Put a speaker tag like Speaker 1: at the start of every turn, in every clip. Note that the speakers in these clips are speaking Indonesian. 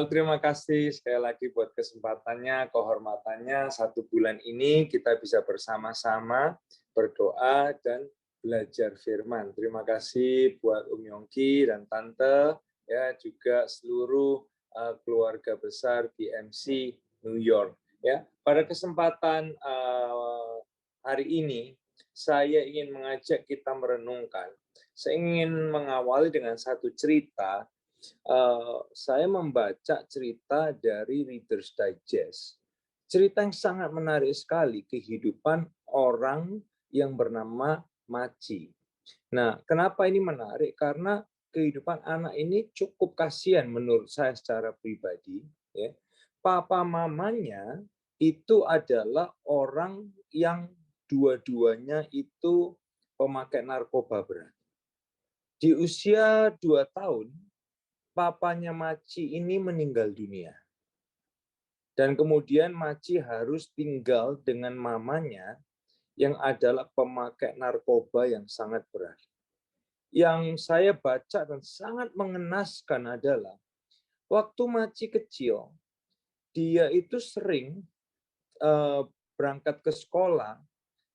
Speaker 1: Terima kasih sekali lagi buat kesempatannya, kehormatannya. 1 bulan ini kita bisa bersama-sama berdoa dan belajar firman. Terima kasih buat Yongki dan Tante, ya juga seluruh keluarga besar BMC New York. Ya, pada kesempatan hari ini, saya ingin mengajak kita merenungkan. Saya ingin mengawali dengan satu cerita. Saya membaca cerita dari Reader's Digest. Cerita yang sangat menarik sekali, kehidupan orang yang bernama Maci. Nah, kenapa ini menarik? Karena kehidupan anak ini cukup kasihan menurut saya secara pribadi. Ya. Papa mamanya itu adalah orang yang dua-duanya itu pemakai narkoba berat. Di usia 2 tahun, papanya Maci ini meninggal dunia. Dan kemudian Maci harus tinggal dengan mamanya yang adalah pemakai narkoba yang sangat berat. Yang saya baca dan sangat mengenaskan adalah waktu Maci kecil, dia itu sering berangkat ke sekolah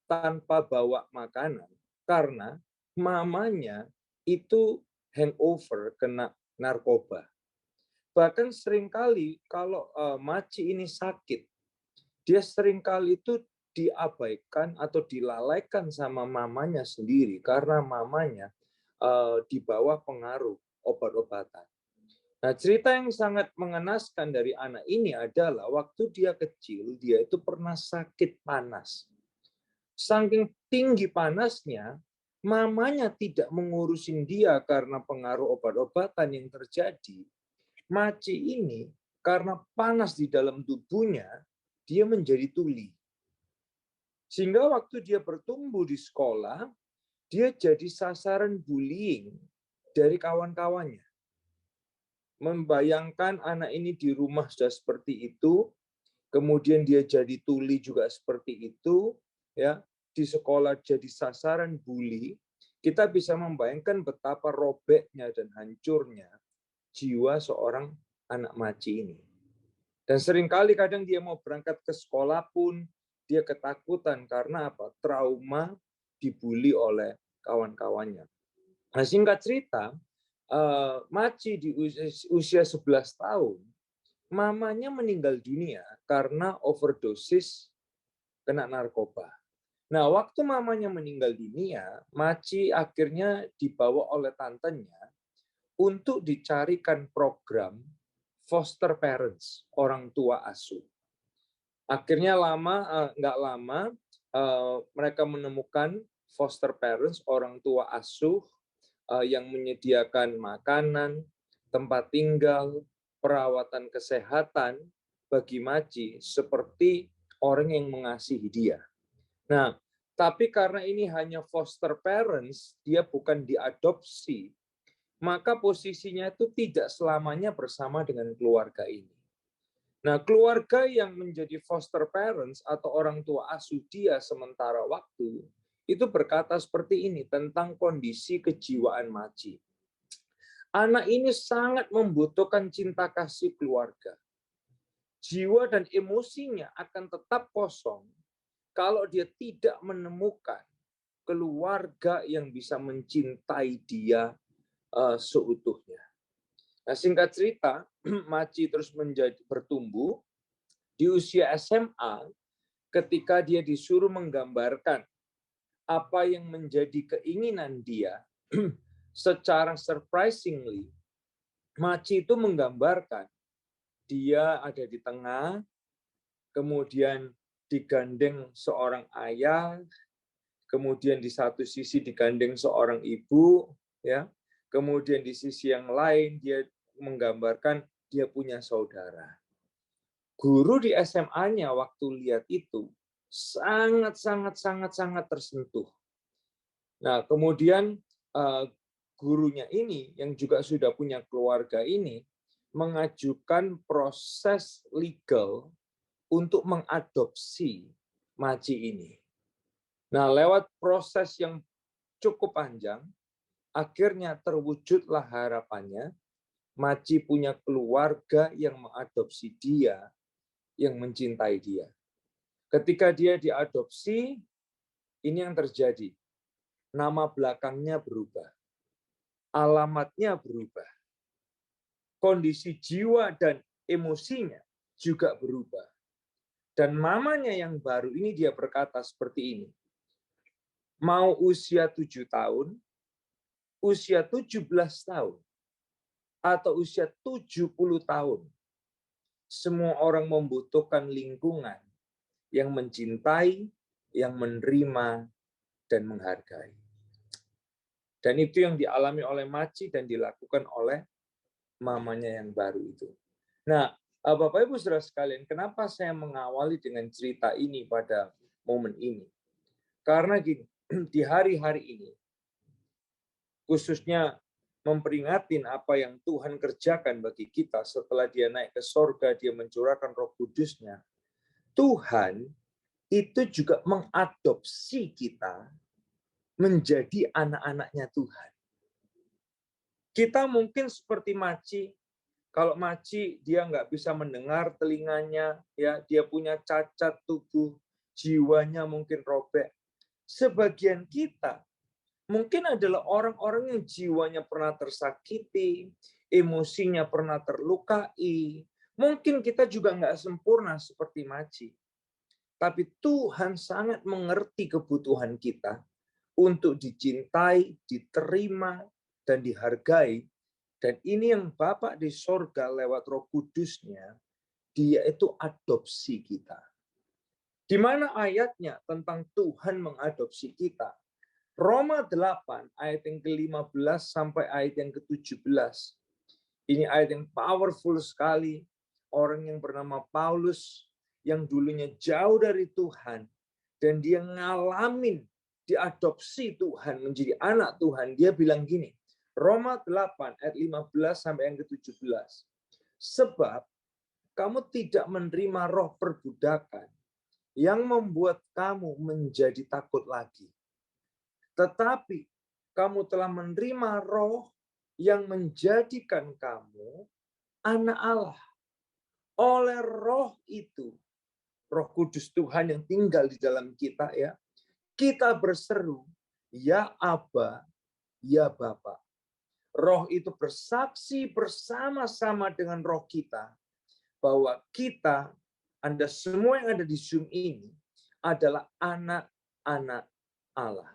Speaker 1: tanpa bawa makanan karena mamanya itu hangover kena narkoba. Bahkan seringkali kalau Maci ini sakit, dia seringkali itu diabaikan atau dilalaikan sama mamanya sendiri karena mamanya di bawah pengaruh obat-obatan. Nah, cerita yang sangat mengenaskan dari anak ini adalah waktu dia kecil, dia itu pernah sakit panas. Saking tinggi panasnya, mamanya tidak mengurusin dia karena pengaruh obat-obatan yang terjadi. Maci ini karena panas di dalam tubuhnya, dia menjadi tuli. Sehingga waktu dia bertumbuh di sekolah, dia jadi sasaran bullying dari kawan-kawannya. Membayangkan anak ini di rumah sudah seperti itu, kemudian dia jadi tuli juga seperti itu, ya, di sekolah jadi sasaran bully, kita bisa membayangkan betapa robeknya dan hancurnya jiwa seorang anak Maci ini. Dan seringkali kadang dia mau berangkat ke sekolah pun dia ketakutan karena apa? Trauma dibully oleh kawan-kawannya. Nah, singkat cerita, Maci di usia 11 tahun, mamanya meninggal dunia karena overdosis kena narkoba. Nah, waktu mamanya meninggal dunia, Maci akhirnya dibawa oleh tantenya untuk dicarikan program foster parents, orang tua asuh. Akhirnya nggak lama, mereka menemukan foster parents, orang tua asuh yang menyediakan makanan, tempat tinggal, perawatan kesehatan bagi Maci seperti orang yang mengasihi dia. Nah, tapi karena ini hanya foster parents, dia bukan diadopsi, maka posisinya itu tidak selamanya bersama dengan keluarga ini. Nah, keluarga yang menjadi foster parents atau orang tua asuh dia sementara waktu, itu berkata seperti ini tentang kondisi kejiwaan Maci. Anak ini sangat membutuhkan cinta kasih keluarga. Jiwa dan emosinya akan tetap kosong kalau dia tidak menemukan keluarga yang bisa mencintai dia seutuhnya. Nah, singkat cerita, Maci terus bertumbuh di usia SMA ketika dia disuruh menggambarkan apa yang menjadi keinginan dia. Secara surprisingly, Maci itu menggambarkan dia ada di tengah, kemudian digandeng seorang ayah, kemudian di satu sisi digandeng seorang ibu, ya. Kemudian di sisi yang lain dia menggambarkan dia punya saudara. Guru di SMA-nya waktu lihat itu sangat tersentuh. Nah, kemudian gurunya ini yang juga sudah punya keluarga ini mengajukan proses legal untuk mengadopsi Maci ini. Nah, lewat proses yang cukup panjang, akhirnya terwujudlah harapannya. Maci punya keluarga yang mengadopsi dia, yang mencintai dia. Ketika dia diadopsi, ini yang terjadi. Nama belakangnya berubah. Alamatnya berubah. Kondisi jiwa dan emosinya juga berubah. Dan mamanya yang baru ini dia berkata seperti ini. Mau usia 7 tahun, usia 17 tahun, atau usia 70 tahun, semua orang membutuhkan lingkungan yang mencintai, yang menerima, dan menghargai. Dan itu yang dialami oleh Maci dan dilakukan oleh mamanya yang baru itu. Nah, Bapak Ibu Saudara sekalian, kenapa saya mengawali dengan cerita ini pada momen ini? Karena gini, di hari-hari ini, khususnya memperingatin apa yang Tuhan kerjakan bagi kita setelah dia naik ke sorga, dia mencurahkan Roh Kudus-Nya. Tuhan itu juga mengadopsi kita menjadi anak-anaknya Tuhan. Kita mungkin seperti Maci. Kalau Maci dia nggak bisa mendengar telinganya, ya dia punya cacat tubuh, jiwanya mungkin robek. Sebagian kita mungkin adalah orang-orang yang jiwanya pernah tersakiti, emosinya pernah terlukai. Mungkin kita juga nggak sempurna seperti Maci. Tapi Tuhan sangat mengerti kebutuhan kita untuk dicintai, diterima, dan dihargai. Dan ini yang Bapa di sorga lewat Roh Kudus-Nya, dia itu adopsi kita. Di mana ayatnya tentang Tuhan mengadopsi kita? Roma 8 ayat yang ke-15 sampai ayat yang ke-17. Ini ayat yang powerful sekali. Orang yang bernama Paulus yang dulunya jauh dari Tuhan dan dia ngalamin diadopsi Tuhan menjadi anak Tuhan. Dia bilang gini, Roma 8 ayat 15 sampai yang ke-17. Sebab kamu tidak menerima roh perbudakan yang membuat kamu menjadi takut lagi. Tetapi kamu telah menerima roh yang menjadikan kamu anak Allah. Oleh roh itu, Roh Kudus Tuhan yang tinggal di dalam kita, ya, kita berseru, ya Aba, ya Bapa. Roh itu bersaksi bersama-sama dengan roh kita bahwa kita, Anda semua yang ada di Zoom ini adalah anak-anak Allah.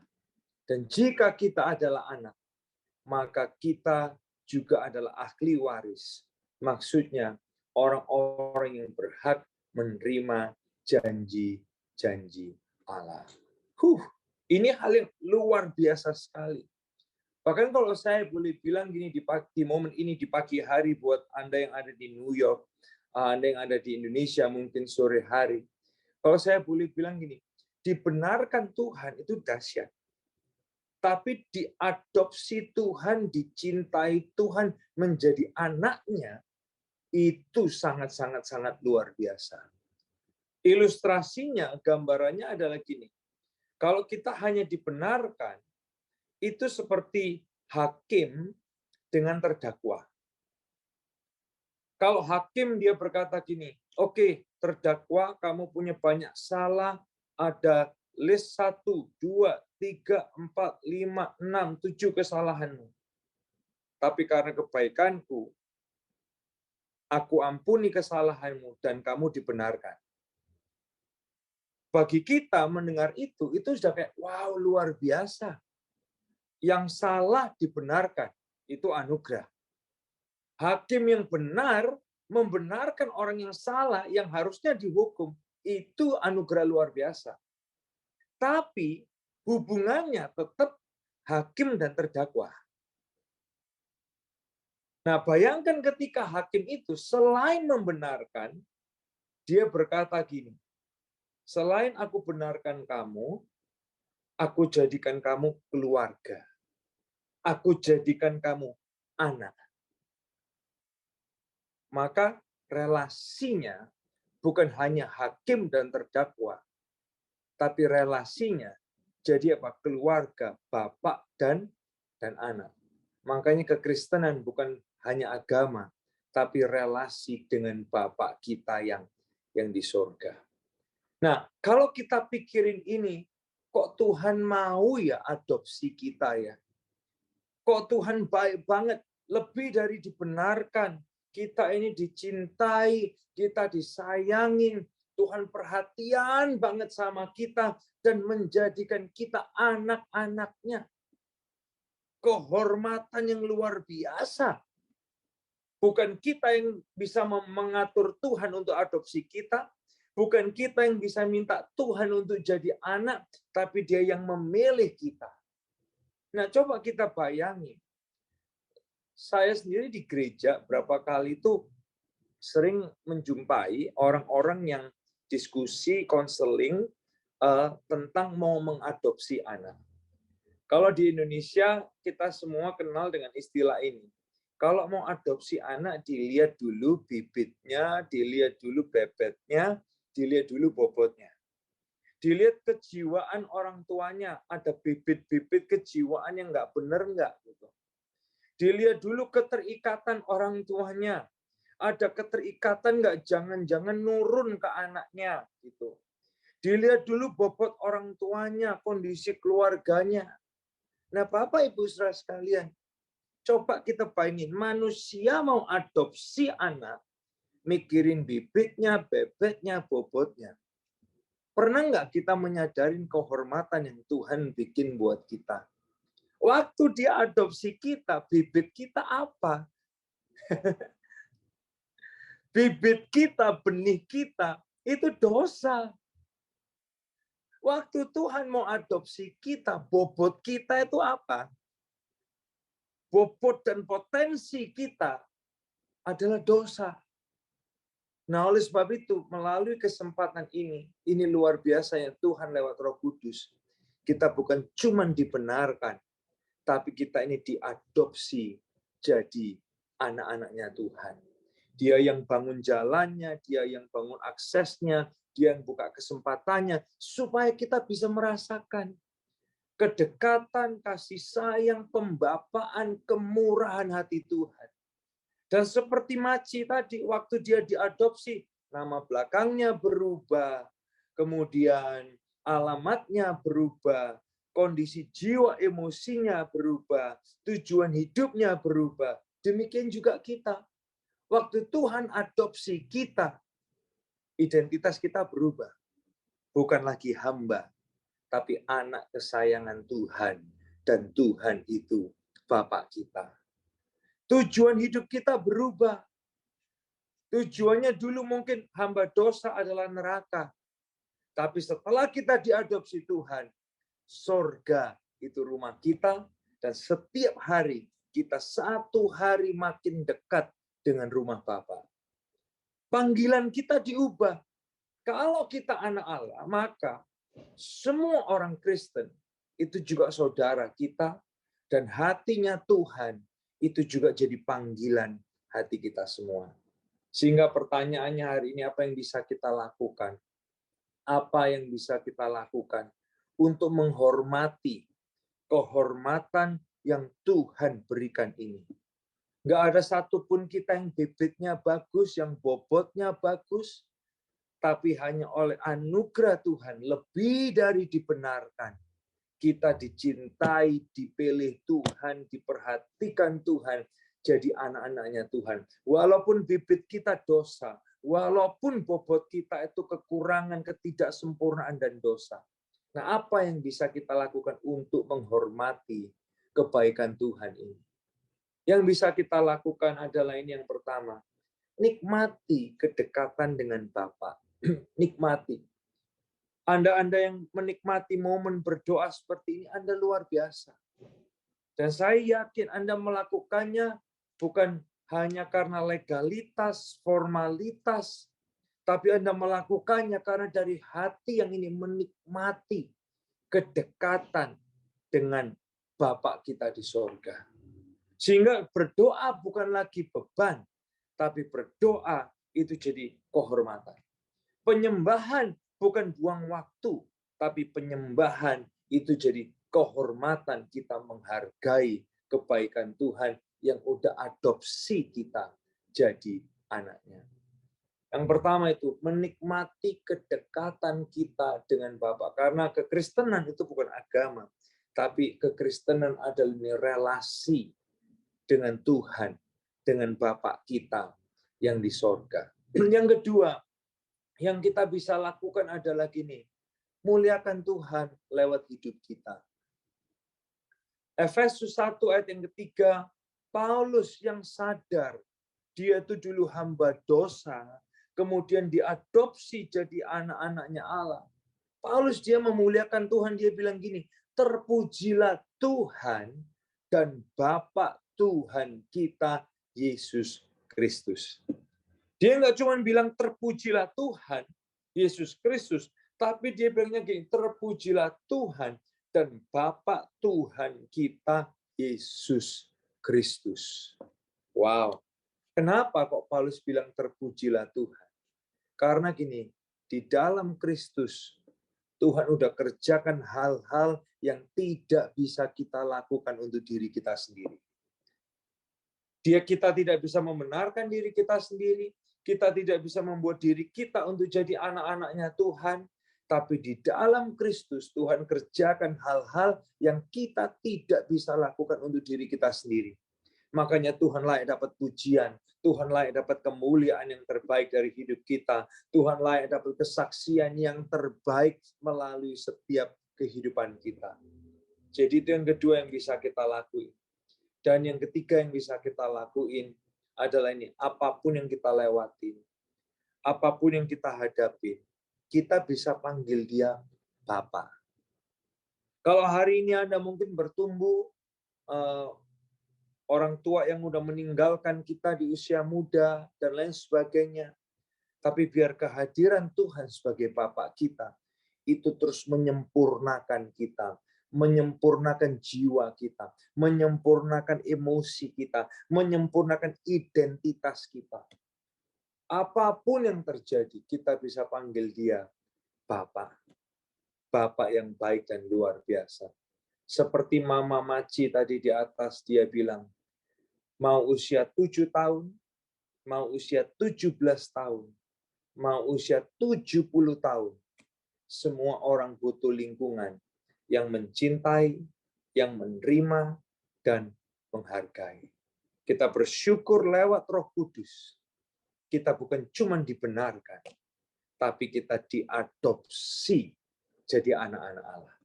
Speaker 1: Dan jika kita adalah anak, maka kita juga adalah ahli waris. Maksudnya orang-orang yang berhak menerima janji-janji Allah. Ini hal yang luar biasa sekali. Bahkan kalau saya boleh bilang gini di momen ini di pagi hari buat Anda yang ada di New York, Anda yang ada di Indonesia mungkin sore hari. Kalau saya boleh bilang gini, dibenarkan Tuhan itu dahsyat. Tapi diadopsi Tuhan, dicintai Tuhan, menjadi anaknya, itu sangat-sangat luar biasa. Ilustrasinya, gambarannya adalah gini. Kalau kita hanya dibenarkan, itu seperti hakim dengan terdakwa. Kalau hakim dia berkata gini, oke, terdakwa kamu punya banyak salah, ada list 1, 2, 3, 4, 5, 6, 7 kesalahanmu. Tapi karena kebaikanku, aku ampuni kesalahanmu dan kamu dibenarkan. Bagi kita mendengar itu sudah kayak, wow, luar biasa. Yang salah dibenarkan, itu anugerah. Hakim yang benar membenarkan orang yang salah, yang harusnya dihukum, itu anugerah luar biasa. Tapi hubungannya tetap hakim dan terdakwa. Nah, bayangkan ketika hakim itu selain membenarkan, dia berkata gini, selain aku benarkan kamu, aku jadikan kamu keluarga. Aku jadikan kamu anak. Maka relasinya bukan hanya hakim dan terdakwa, tapi relasinya jadi apa? Keluarga, bapak dan anak. Makanya kekristenan bukan hanya agama, tapi relasi dengan Bapa kita yang di surga. Nah, kalau kita pikirin ini, kok Tuhan mau ya adopsi kita ya? Kok Tuhan baik banget, lebih dari dibenarkan. Kita ini dicintai, kita disayangin. Tuhan perhatian banget sama kita dan menjadikan kita anak-anaknya. Kehormatan yang luar biasa. Bukan kita yang bisa mengatur Tuhan untuk adopsi kita. Bukan kita yang bisa minta Tuhan untuk jadi anak, tapi Dia yang memilih kita. Nah, coba kita bayangin. Saya sendiri di gereja berapa kali itu sering menjumpai orang-orang yang diskusi, konseling tentang mau mengadopsi anak. Kalau di Indonesia, kita semua kenal dengan istilah ini. Kalau mau adopsi anak, dilihat dulu bibitnya, dilihat dulu bebetnya, dilihat dulu bobotnya. Dilihat kejiwaan orang tuanya, ada bibit-bibit kejiwaan yang nggak benar nggak? Gitu. Dilihat dulu keterikatan orang tuanya. Ada keterikatan nggak? Jangan-jangan nurun ke anaknya. Gitu. Dilihat dulu bobot orang tuanya, kondisi keluarganya. Nah, Bapak Ibu Saudara sekalian, coba kita bayangin, manusia mau adopsi anak, mikirin bibitnya, bebeknya, bobotnya. Pernah nggak kita menyadarin kehormatan yang Tuhan bikin buat kita? Waktu Dia adopsi kita, bibit kita apa? Bibit kita, benih kita, itu dosa. Waktu Tuhan mau adopsi kita, bobot kita itu apa? Bobot dan potensi kita adalah dosa. Nah, oleh sebab itu, melalui kesempatan ini luar biasa ya Tuhan lewat Roh Kudus. Kita bukan cuma dibenarkan, tapi kita ini diadopsi jadi anak-anaknya Tuhan. Dia yang bangun jalannya, dia yang bangun aksesnya, dia yang buka kesempatannya, supaya kita bisa merasakan kedekatan, kasih sayang, pembapaan, kemurahan hati Tuhan. Dan seperti Maci tadi, waktu dia diadopsi, nama belakangnya berubah, kemudian alamatnya berubah, kondisi jiwa emosinya berubah, tujuan hidupnya berubah. Demikian juga kita. Waktu Tuhan adopsi kita, identitas kita berubah. Bukan lagi hamba, tapi anak kesayangan Tuhan. Dan Tuhan itu Bapa kita. Tujuan hidup kita berubah. Tujuannya dulu mungkin hamba dosa adalah neraka. Tapi setelah kita diadopsi Tuhan, sorga itu rumah kita, dan setiap hari kita satu hari makin dekat dengan rumah Bapa. Panggilan kita diubah. Kalau kita anak Allah, maka semua orang Kristen itu juga saudara kita, dan hatinya Tuhan itu juga jadi panggilan hati kita semua. Sehingga pertanyaannya hari ini, apa yang bisa kita lakukan? Apa yang bisa kita lakukan untuk menghormati kehormatan yang Tuhan berikan ini? Nggak ada satupun kita yang bibitnya bagus, yang bobotnya bagus, tapi hanya oleh anugerah Tuhan, lebih dari dibenarkan, kita dicintai, dipilih Tuhan, diperhatikan Tuhan, jadi anak-anaknya Tuhan. Walaupun bibit kita dosa, walaupun bobot kita itu kekurangan, ketidaksempurnaan, dan dosa. Nah, apa yang bisa kita lakukan untuk menghormati kebaikan Tuhan ini? Yang bisa kita lakukan adalah ini yang pertama, nikmati kedekatan dengan Bapa. Nikmati. Anda yang menikmati momen berdoa seperti ini, Anda luar biasa. Dan saya yakin Anda melakukannya bukan hanya karena legalitas, formalitas, tapi Anda melakukannya karena dari hati yang ini menikmati kedekatan dengan Bapa kita di surga. Sehingga berdoa bukan lagi beban, tapi berdoa itu jadi kehormatan. Penyembahan bukan buang waktu, tapi penyembahan itu jadi kehormatan, kita menghargai kebaikan Tuhan yang udah adopsi kita jadi anaknya. Yang pertama itu menikmati kedekatan kita dengan Bapa. Karena kekristenan itu bukan agama, tapi kekristenan adalah relasi dengan Tuhan, dengan Bapa kita yang di sorga. Yang kedua, yang kita bisa lakukan adalah gini, muliakan Tuhan lewat hidup kita. Efesus 1 ayat yang ketiga, Paulus yang sadar dia itu dulu hamba dosa, kemudian diadopsi jadi anak-anaknya Allah. Paulus dia memuliakan Tuhan, dia bilang gini, terpujilah Tuhan dan Bapa Tuhan kita Yesus Kristus. Dia nggak cuma bilang terpujilah Tuhan Yesus Kristus, tapi dia bilangnya gini, terpujilah Tuhan dan Bapa Tuhan kita Yesus Kristus. Wow. Kenapa kok Paulus bilang terpujilah Tuhan? Karena gini, di dalam Kristus Tuhan udah kerjakan hal-hal yang tidak bisa kita lakukan untuk diri kita sendiri. Kita tidak bisa membenarkan diri kita sendiri, kita tidak bisa membuat diri kita untuk jadi anak-anaknya Tuhan, tapi di dalam Kristus Tuhan kerjakan hal-hal yang kita tidak bisa lakukan untuk diri kita sendiri. Makanya Tuhan layak dapat pujian, Tuhan layak dapat kemuliaan yang terbaik dari hidup kita, Tuhan layak dapat kesaksian yang terbaik melalui setiap kehidupan kita. Jadi itu yang kedua yang bisa kita lakuin. Dan yang ketiga yang bisa kita lakuin adalah ini, apapun yang kita lewatin, apapun yang kita hadapi, kita bisa panggil dia Bapa. Kalau hari ini Anda mungkin bertumbuh, orang tua yang udah meninggalkan kita di usia muda, dan lain sebagainya. Tapi biar kehadiran Tuhan sebagai Bapa kita, itu terus menyempurnakan kita, menyempurnakan jiwa kita, menyempurnakan emosi kita, menyempurnakan identitas kita. Apapun yang terjadi, kita bisa panggil dia Bapa. Bapa yang baik dan luar biasa. Seperti Mama Maci tadi di atas, dia bilang, mau usia 7 tahun, mau usia 17 tahun, mau usia 70 tahun, semua orang butuh lingkungan yang mencintai, yang menerima, dan menghargai. Kita bersyukur lewat Roh Kudus. Kita bukan cuma dibenarkan, tapi kita diadopsi jadi anak-anak Allah.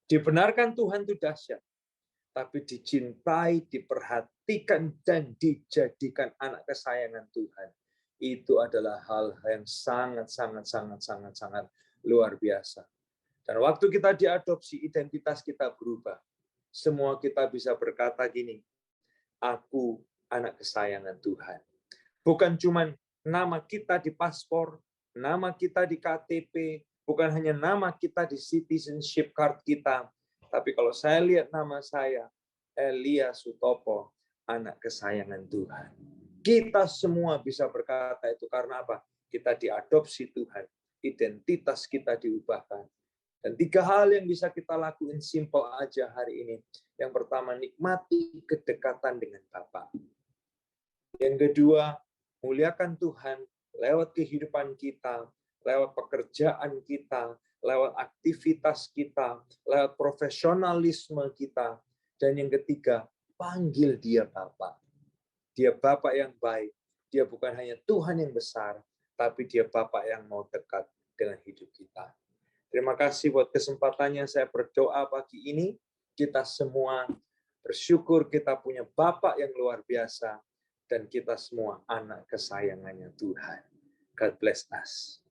Speaker 1: Dibenarkan Tuhan itu dahsyat, tapi dicintai, diperhatikan, dan dijadikan anak kesayangan Tuhan. Itu adalah hal yang sangat luar biasa. Dan waktu kita diadopsi, identitas kita berubah. Semua kita bisa berkata gini, aku anak kesayangan Tuhan. Bukan cuma nama kita di paspor, nama kita di KTP, bukan hanya nama kita di citizenship card kita, tapi kalau saya lihat nama saya, Elia Sutopo, anak kesayangan Tuhan. Kita semua bisa berkata itu karena apa? Kita diadopsi Tuhan, identitas kita diubahkan. Dan 3 hal yang bisa kita lakuin simple aja hari ini. Yang pertama, nikmati kedekatan dengan Bapa. Yang kedua, muliakan Tuhan lewat kehidupan kita, lewat pekerjaan kita, lewat aktivitas kita, lewat profesionalisme kita. Dan yang ketiga, panggil dia Bapa. Dia Bapa yang baik. Dia bukan hanya Tuhan yang besar, tapi dia Bapa yang mau dekat dengan hidup kita. Terima kasih buat kesempatannya. Saya berdoa pagi ini, kita semua bersyukur kita punya Bapa yang luar biasa, dan kita semua anak kesayangannya Tuhan. God bless us.